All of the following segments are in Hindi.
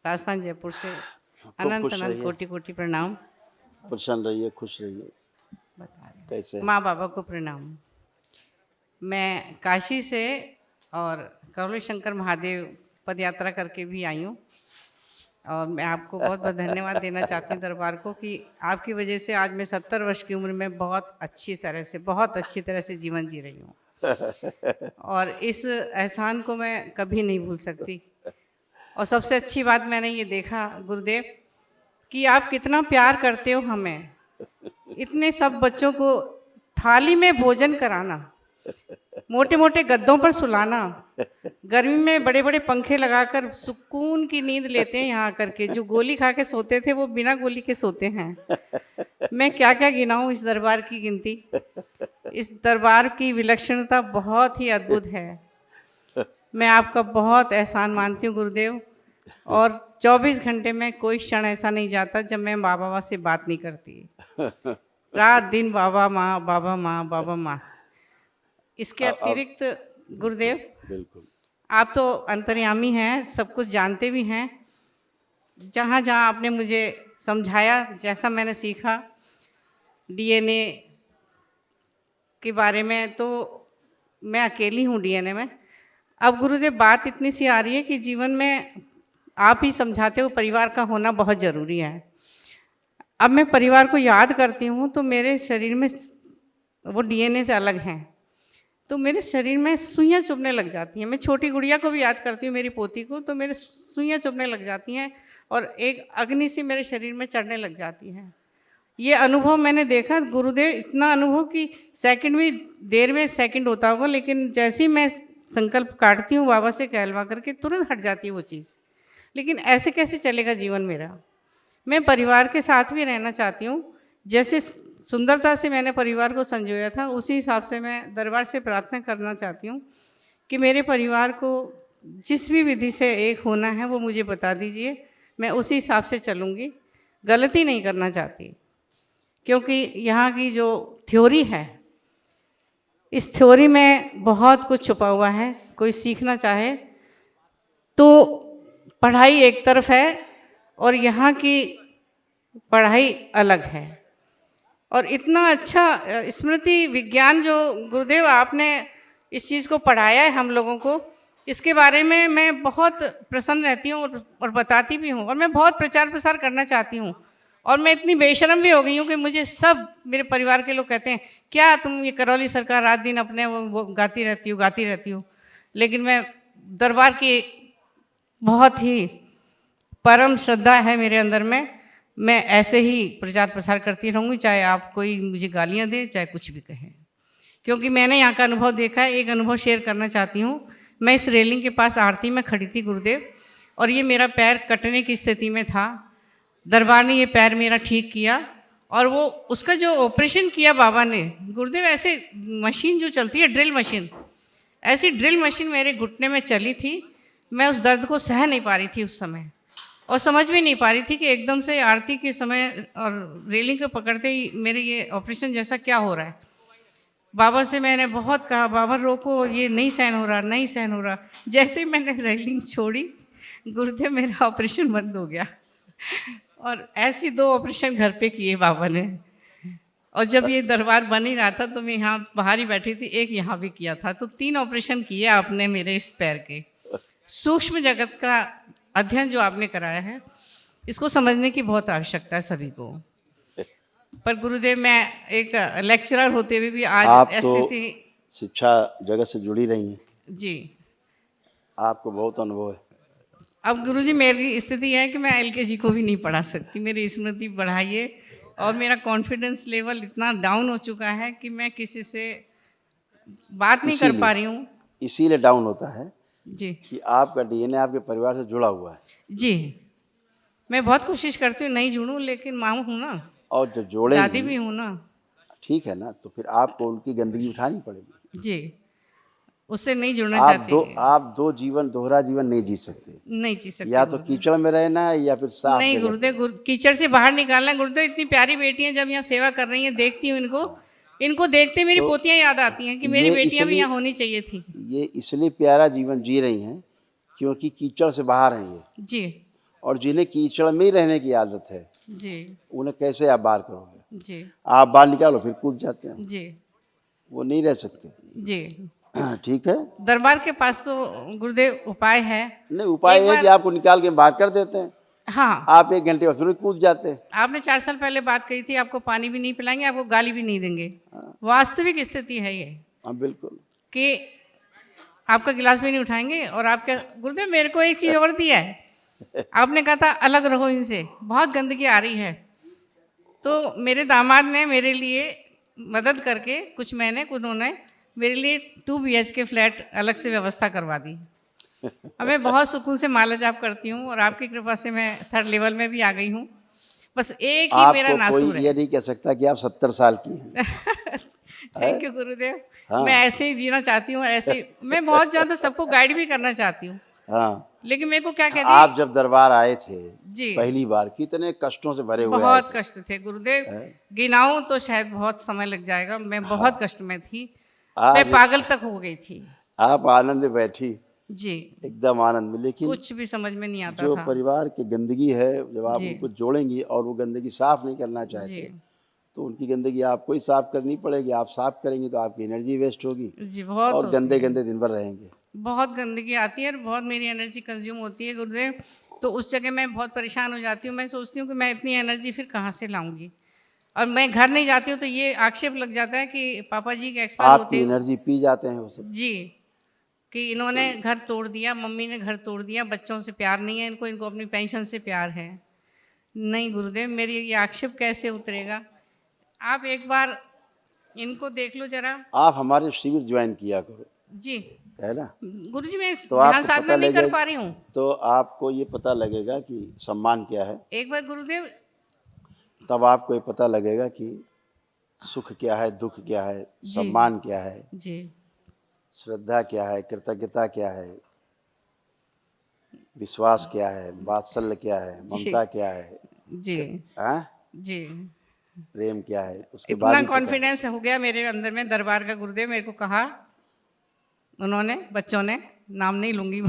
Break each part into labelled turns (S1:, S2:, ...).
S1: राजस्थान जयपुर से।
S2: खूब
S1: अनंत
S2: खुश
S1: अनंत
S2: रहिए,
S1: कोटि कोटि प्रणाम।
S2: प्रसन्न रहिए, खुश रहिए।
S1: बता रहे
S2: कैसे?
S1: माँ बाबा को प्रणाम। मैं काशी से और करौली शंकर महादेव पद यात्रा करके भी आई हूँ, और मैं आपको बहुत बहुत धन्यवाद देना चाहती हूँ दरबार को कि आपकी वजह से आज मैं 70 वर्ष की उम्र में बहुत अच्छी तरह से जीवन जी रही हूँ, और इस एहसान को मैं कभी नहीं भूल सकती। और सबसे अच्छी बात मैंने ये देखा गुरुदेव कि आप कितना प्यार करते हो हमें, इतने सब बच्चों को थाली में भोजन कराना, मोटे मोटे गद्दों पर सुलाना, गर्मी में बड़े बड़े पंखे लगाकर सुकून की नींद लेते हैं यहाँ करके। जो गोली खा के सोते थे वो बिना गोली के सोते हैं। मैं क्या क्या गिनाऊं इस दरबार की गिनती। इस दरबार की विलक्षणता बहुत ही अद्भुत है। मैं आपका बहुत एहसान मानती हूँ गुरुदेव, और 24 घंटे में कोई क्षण ऐसा नहीं जाता जब मैं बाबा से बात नहीं करती। रात दिन बाबा माँ बाबा माँ बाबा माँ। इसके अतिरिक्त गुरुदेव,
S2: बिल्कुल
S1: आप तो अंतर्यामी हैं, सब कुछ जानते भी हैं। जहाँ जहाँ आपने मुझे समझाया, जैसा मैंने सीखा डीएनए के बारे में, तो मैं अकेली हूँ डीएनए में। अब गुरुदेव बात इतनी सी आ रही है कि जीवन में आप ही समझाते हो परिवार का होना बहुत ज़रूरी है। अब मैं परिवार को याद करती हूँ तो मेरे शरीर में वो डीएनए से अलग हैं, तो मेरे शरीर में सुइयाँ चुभने लग जाती हैं। मैं छोटी गुड़िया को भी याद करती हूँ, मेरी पोती को, तो मेरे सुइयाँ चुभने लग जाती हैं और एक अग्नि सी मेरे शरीर में चढ़ने लग जाती है। ये अनुभव मैंने देखा गुरुदेव, इतना अनुभव कि सेकंड भी देर में सेकंड होता होगा, लेकिन जैसे ही मैं संकल्प काटती हूँ बाबा से कहलवा करके, तुरंत हट जाती है वो चीज़। लेकिन ऐसे कैसे चलेगा जीवन मेरा? मैं परिवार के साथ भी रहना चाहती हूँ। जैसे सुंदरता से मैंने परिवार को संजोया था, उसी हिसाब से मैं दरबार से प्रार्थना करना चाहती हूँ कि मेरे परिवार को जिस भी विधि से एक होना है वो मुझे बता दीजिए, मैं उसी हिसाब से चलूँगी। गलती नहीं करना चाहती, क्योंकि यहाँ की जो थ्योरी है, इस थ्योरी में बहुत कुछ छुपा हुआ है। कोई सीखना चाहे तो पढ़ाई एक तरफ है और यहाँ की पढ़ाई अलग है। और इतना अच्छा स्मृति विज्ञान जो गुरुदेव आपने इस चीज़ को पढ़ाया है हम लोगों को, इसके बारे में मैं बहुत प्रसन्न रहती हूँ और बताती भी हूँ, और मैं बहुत प्रचार प्रसार करना चाहती हूँ। और मैं इतनी बेशर्म भी हो गई हूँ कि मुझे सब मेरे परिवार के लोग कहते हैं, क्या तुम ये करौली सरकार रात दिन अपने वो गाती रहती हो। लेकिन मैं दरबार की बहुत ही परम श्रद्धा है मेरे अंदर में, मैं ऐसे ही प्रचार प्रसार करती रहूँगी, चाहे आप कोई मुझे गालियाँ दें, चाहे कुछ भी कहें, क्योंकि मैंने यहाँ का अनुभव देखा है। एक अनुभव शेयर करना चाहती हूँ। मैं इस रेलिंग के पास आरती में खड़ी थी गुरुदेव, और ये मेरा पैर कटने की स्थिति में था। दरबार ने ये पैर मेरा ठीक किया, और वो उसका जो ऑपरेशन किया बाबा ने गुरुदेव, ऐसे मशीन जो चलती है ड्रिल मशीन, ऐसी ड्रिल मशीन मेरे घुटने में चली थी। मैं उस दर्द को सह नहीं पा रही थी उस समय, और समझ भी नहीं पा रही थी कि एकदम से आरती के समय और रेलिंग को पकड़ते ही मेरे ये ऑपरेशन जैसा क्या हो रहा है। बाबा से मैंने बहुत कहा, बाबा रोको, ये नहीं सहन हो रहा, नहीं सहन हो रहा। जैसे ही मैंने रेलिंग छोड़ी गुरुदेव, मेरा ऑपरेशन बंद हो गया। और ऐसी 2 ऑपरेशन घर पे किए बाबा ने। और जब ये दरबार बन ही रहा था तो मैं यहाँ बाहर ही बैठी थी, एक यहाँ भी किया था, तो 3 ऑपरेशन किए आपने मेरे इस पैर के। सूक्ष्म जगत का अध्ययन जो आपने कराया है, इसको समझने की बहुत आवश्यकता है सभी को। पर गुरुदेव, मैं एक लेक्चरर होते हुए भी आज
S2: आप तो
S1: स्थिति
S2: शिक्षा जगत से जुड़ी रही हैं,
S1: जी।
S2: आपको बहुत अनुभव है।
S1: अब गुरुजी, मेरी स्थिति है कि मैं एलकेजी को भी नहीं पढ़ा सकती। मेरी स्मृति बढ़ाइए, और मेरा कॉन्फिडेंस लेवल इतना डाउन हो चुका है कि मैं किसी से बात नहीं कर पा रही हूँ।
S2: इसीलिए डाउन होता है
S1: जी
S2: कि आपका डीएनए आपके परिवार से जुड़ा हुआ है।
S1: जी, मैं बहुत कोशिश करती हूँ नहीं जुड़ूं, लेकिन माँ हूँ ना,
S2: और जो जोड़ेंगी,
S1: दादी भी हूँ ना।
S2: ठीक है ना, तो फिर आपको उनकी गंदगी उठानी पड़ेगी
S1: जी, उससे नहीं जुड़ना चाहती।
S2: आप दो जीवन, दोहरा जीवन नहीं जी सकते।
S1: नहीं जी सकते,
S2: या तो कीचड़ में रहना है या फिर साफ
S1: नहीं
S2: जगह
S1: गुरुदेव, कीचड़ से बाहर निकालना। गुरुदेव, इतनी प्यारी बेटियां जब यहाँ सेवा कर रही हैं, देखती हूँ इनको देखते मेरी पोतियां याद आती हैं कि मेरी बेटियां भी यहाँ होनी चाहिए थी।
S2: ये इसलिए प्यारा जीवन जी रही हैं क्योंकि कीचड़ से बाहर हैं ये,
S1: जी।
S2: और जिन्हें कीचड़ में ही रहने की आदत है
S1: जी
S2: उन्हें कैसे आप बाहर करोगे?
S1: जी
S2: आप बाहर निकालो फिर कूद जाते हैं,
S1: जी
S2: वो नहीं रह सकते।
S1: जी।
S2: ठीक है,
S1: दरबार के पास तो गुरुदेव उपाय है।
S2: नहीं उपाय
S1: एक
S2: है
S1: बार
S2: कि आपको निकाल के बाहर कर देते हैं,
S1: हाँ,
S2: आप 1 घंटे बाद फिर कूद जाते हैं।
S1: आपने 4 साल पहले बात कही थी, आपको पानी भी नहीं पिलाएंगे, आपको गाली भी नहीं देंगे।
S2: हाँ।
S1: वास्तविक स्थिति है ये
S2: हाँ बिल्कुल।
S1: कि आपका गिलास भी नहीं उठाएंगे। और आपके गुरुदेव मेरे को एक चीज़ और दी है, आपने कहा था अलग रहो इनसे, बहुत गंदगी आ रही है। तो मेरे दामाद ने मेरे लिए मदद करके कुछ महीने उन्होंने मेरे लिए 2 BHK फ्लैट अलग से व्यवस्था करवा दी। अब मैं बहुत सुकून से माला जाप करती हूँ और आपकी कृपा से मैं 3rd लेवल में भी आ गई हूँ। बस एक ही मेरा
S2: आपको कोई
S1: नासूर
S2: ये
S1: है।
S2: नहीं कह सकता कि आप 70 साल की हैं।
S1: थैंक यू गुरुदेव।
S2: हाँ।
S1: मैं ऐसे ही जीना चाहती हूँ और ऐसे ही मैं बहुत ज़्यादा सबको गाइड भी करना चाहती हूँ।
S2: हाँ,
S1: लेकिन मेरे को क्या कहते
S2: आप जब दरबार आए थे
S1: जी
S2: पहली बार, कितने कष्टों से भरे हुए आए
S1: बहुत
S2: थे।
S1: कष्ट थे गुरुदेव,
S2: हैं?
S1: गिनाऊं तो शायद बहुत समय लग जाएगा। मैं बहुत कष्ट में थी, मैं
S2: आज
S1: पागल तक हो गई थी।
S2: आप आनंद में बैठी,
S1: जी
S2: एकदम आनंद में, लेकिन
S1: कुछ भी समझ में नहीं आता
S2: जो
S1: था।
S2: परिवार की गंदगी है, जब आप
S1: जी
S2: उनको जोड़ेंगी और वो गंदगी साफ नहीं करना
S1: जी
S2: चाहते, तो उनकी गंदगी आपको ही साफ करनी पड़ेगी। आप साफ करेंगी तो आपकी एनर्जी वेस्ट होगी
S1: जी बहुत
S2: और
S1: होती
S2: गंदे
S1: है,
S2: गंदे दिन भर रहेंगे।
S1: बहुत गंदगी आती है और बहुत मेरी एनर्जी कंज्यूम होती है गुरुदेव। तो उस जगह मैं बहुत परेशान हो जाती हूँ। मैं सोचती हूँ कि मैं इतनी एनर्जी फिर कहाँ से लाऊंगी। और मैं घर नहीं जाती हूँ तो ये आक्षेप लग जाता है कि पापा जी के एक्सपायर
S2: आपकी
S1: होते
S2: एनर्जी पी जाते हैं वो सब।
S1: जी कि इन्होंने घर तोड़ दिया, मम्मी ने घर तोड़ दिया, बच्चों से प्यार नहीं है इनको, इनको अपनी पेंशन से प्यार है। नहीं गुरुदेव, मेरी ये आक्षेप कैसे उतरेगा? आप एक बार इनको देख लो जरा।
S2: आप हमारे शिविर ज्वाइन किया करो,
S1: जी
S2: है ना?
S1: गुरुजी मैं
S2: तो
S1: ध्यान
S2: आपको
S1: साधना
S2: पता
S1: नहीं कर
S2: लगेगा,
S1: पा रही हूँ।
S2: तो आपको ये पता लगेगा कि सम्मान क्या है।
S1: एक बार गुरुदेव
S2: तब आपको ये पता लगेगा कि सुख क्या है, दुख क्या है,
S1: जी
S2: सम्मान क्या है,
S1: जी
S2: श्रद्धा क्या है, कृतज्ञता क्या है, विश्वास क्या है, वात्सल्य क्या है,
S1: जी
S2: ममता क्या है,
S1: जी
S2: हाँ?
S1: जी
S2: प्रेम क्या है, उसके बाद
S1: इतना
S2: ही पता है।
S1: कॉन्फिडेंस हो गया मेरे अंदर में दरबार का। गुरुदेव मेरे को कहा उन्होंने, बच्चों ने, नाम नहीं लूंगी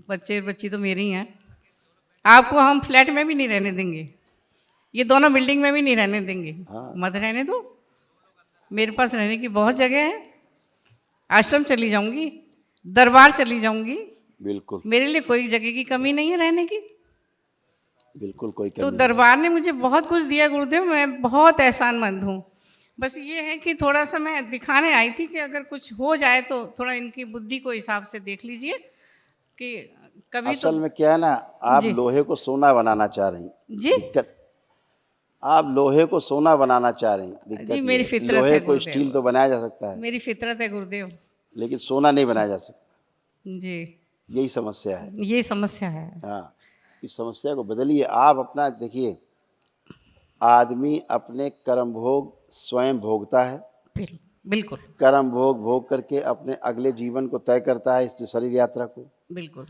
S1: बच्चे बच्ची तो मेरी हैं, आपको हम फ्लैट में भी नहीं रहने देंगे, ये दोनों बिल्डिंग में भी नहीं रहने देंगे।
S2: हाँ।
S1: मत रहने दो, मेरे पास रहने की बहुत जगह है। आश्रम चली जाऊंगी, दरबार चली जाऊंगी,
S2: बिल्कुल
S1: मेरे लिए कोई जगह की कमी नहीं है रहने की।
S2: बिल्कुल कोई
S1: तो
S2: कमी नहीं।
S1: दरबार ने मुझे बहुत कुछ दिया गुरुदेव, मैं बहुत एहसानमंद हूँ। बस ये है कि थोड़ा सा मैं दिखाने आई थी कि अगर कुछ हो जाए तो थोड़ा इनकी बुद्धि को हिसाब से देख लीजिए कि कभी तो।
S2: असल में क्या है ना, आप
S1: जी
S2: लोहे को सोना बनाना चाह रही।
S1: जी
S2: दिक्कत, आप लोहे को सोना बनाना चाह रही।
S1: जी
S2: दिक्कत ये
S1: मेरी
S2: है,
S1: फितरत
S2: लोहे
S1: है
S2: को स्टील
S1: गुरुदेव,
S2: तो बनाया जा सकता है,
S1: मेरी फितरत है गुरुदेव।
S2: लेकिन सोना नहीं बनाया जा सकता।
S1: जी
S2: यही समस्या है।
S1: ये समस्या है।
S2: हाँ, इस समस्या को बदलिए। आप अपना देखिए, आदमी अपने कर्म भोग स्वयं भोगता है।
S1: बिल्कुल
S2: कर्म भोग भोग करके अपने अगले जीवन को तय करता है, इस शरीर यात्रा को।
S1: बिल्कुल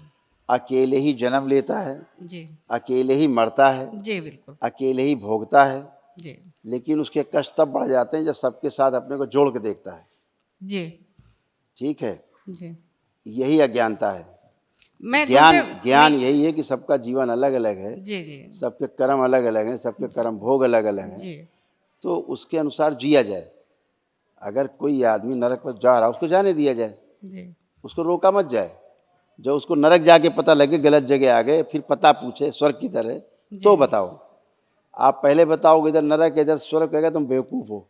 S2: अकेले ही जन्म लेता है,
S1: जी
S2: अकेले ही मरता है,
S1: जी बिल्कुल
S2: अकेले ही भोगता है।
S1: जी
S2: लेकिन उसके कष्ट तब बढ़ जाते हैं जब सबके साथ अपने को जोड़ के देखता है।
S1: जी
S2: ठीक है,
S1: जी।
S2: यही अज्ञानता है।
S1: मैं
S2: ज्ञान
S1: गुरुदेव
S2: ज्ञान यही है कि सबका जीवन अलग अलग है,
S1: जी जी
S2: सबके कर्म अलग अलग हैं, सबके कर्म भोग अलग अलग हैं।
S1: जी
S2: तो उसके अनुसार जिया जाए। अगर कोई आदमी नरक पर जा रहा है, उसको जाने दिया जाए,
S1: जी
S2: उसको रोका मत जाए। जब उसको नरक जाके पता लगे गलत जगह आ गए, फिर पता पूछे स्वर्ग की तरह, तो बताओ। आप पहले बताओगे इधर नरक इधर स्वर्ग, कहेगा तुम बेवकूफ़ हो,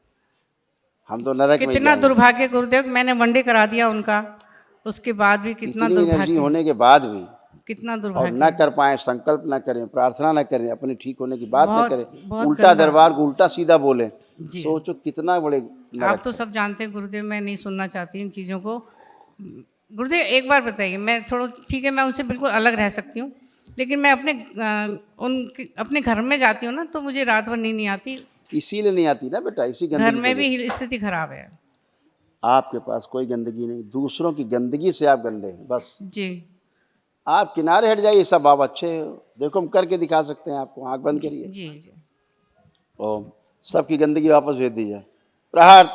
S2: हम तो नरक में ही
S1: कितना
S2: जाएंगे।
S1: दुर्भाग्य गुरुदेव, मैंने वनडे करा दिया उनका, उसके बाद भी कितना
S2: इतनी एनर्जी
S1: दुर्भाग्य,
S2: होने के बाद भी
S1: कितना
S2: और
S1: दुर्भाग्य
S2: ना कर पाए, संकल्प ना करें, प्रार्थना ना करें, अपने ठीक होने की बात ना
S1: बहुत
S2: करें,
S1: बहुत
S2: उल्टा
S1: गंदा।
S2: दरबार को उल्टा सीधा बोले,
S1: जी
S2: सोचो कितना बड़े
S1: आप
S2: नरक
S1: तो
S2: है।
S1: सब जानते हैं गुरुदेव, मैं नहीं सुनना चाहती इन चीज़ों को। गुरुदेव एक बार बताइए, मैं थोड़ा ठीक है मैं उनसे बिल्कुल अलग रह सकती हूँ, लेकिन मैं अपने घर में जाती हूँ ना तो मुझे रात भर नींद नहीं आती।
S2: इसीलिए नहीं आती ना बेटा, इसी
S1: घर
S2: गंदगी की
S1: में
S2: वजह से।
S1: भी स्थिति खराब है।
S2: आपके पास कोई गंदगी नहीं, दूसरों की गंदगी से आप गंदे हैं बस।
S1: जी
S2: आप किनारे हट जाइए, सब आप अच्छे हो। देखो हम करके दिखा सकते हैं आपको, आंख बंद
S1: जी
S2: करिए।
S1: जी जी
S2: ओम, सबकी गंदगी वापस भेज दी जाए, प्रहार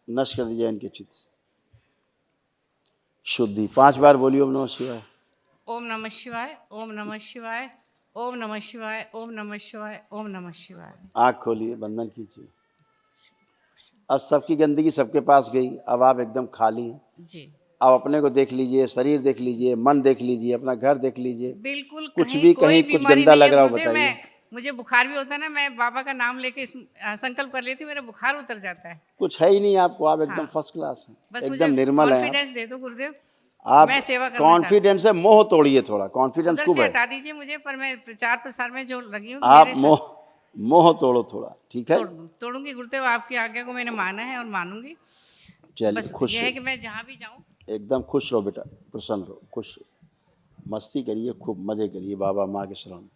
S2: नष्ट कर दी जाए इनके चित्त से। शुद्धि 5 बार बोलिए ओम नमः शिवाय।
S1: ओम नमः शिवाय, ओम नमः शिवाय, ओम नमः शिवाय, ओम नमः शिवाय, ओम नमः शिवाय।
S2: आँख खोलिए, बंधन कीजिए। अब सबकी गंदगी सबके पास गई, अब आप एकदम खाली हैं।
S1: जी,
S2: अब अपने को देख लीजिए, शरीर देख लीजिए, मन देख लीजिए, अपना घर देख लीजिए।
S1: बिल्कुल
S2: कुछ
S1: कहीं
S2: भी
S1: कोई
S2: कहीं कुछ
S1: बीमारी
S2: गंदा
S1: नहीं है
S2: लग रहा हो
S1: गुरुदेव।
S2: बताइए।
S1: मुझे बुखार भी होता है ना, मैं बाबा का नाम लेके संकल्प कर लेती हूँ, मेरा बुखार उतर जाता है।
S2: कुछ है ही नहीं आपको, आप एकदम
S1: हाँ,
S2: फर्स्ट क्लास हैं,
S1: बस मुझे
S2: एकदम निर्मल हैं आप।
S1: कॉन्फिडेंस दे दो गुरुदेव,
S2: आप
S1: मैं सेवा करना चाहती हूँ।
S2: कॉन्फिडेंस से मोह तोड़िए, थोड़ा कॉन्फिडेंस
S1: उधर
S2: खूब
S1: से
S2: है।
S1: हटा दीजिए मुझे, पर मैं प्रचार प्रसार में जो लगी हूँ
S2: आप
S1: मेरे साथ
S2: मोह मोह तोड़ो थोड़ा, ठीक है।
S1: तोड़ूंगी गुरुदेव, आपकी आज्ञा को मैंने माना है और मानूंगी।
S2: चलिए
S1: बस
S2: खुश
S1: यह है
S2: रहिए,
S1: कि मैं जहाँ भी जाऊँ
S2: एकदम खुश रहो बेटा, प्रसन्न रहो, खुश रहो। मस्ती करिए, खूब मजे करिए बाबा माँ के शरण में।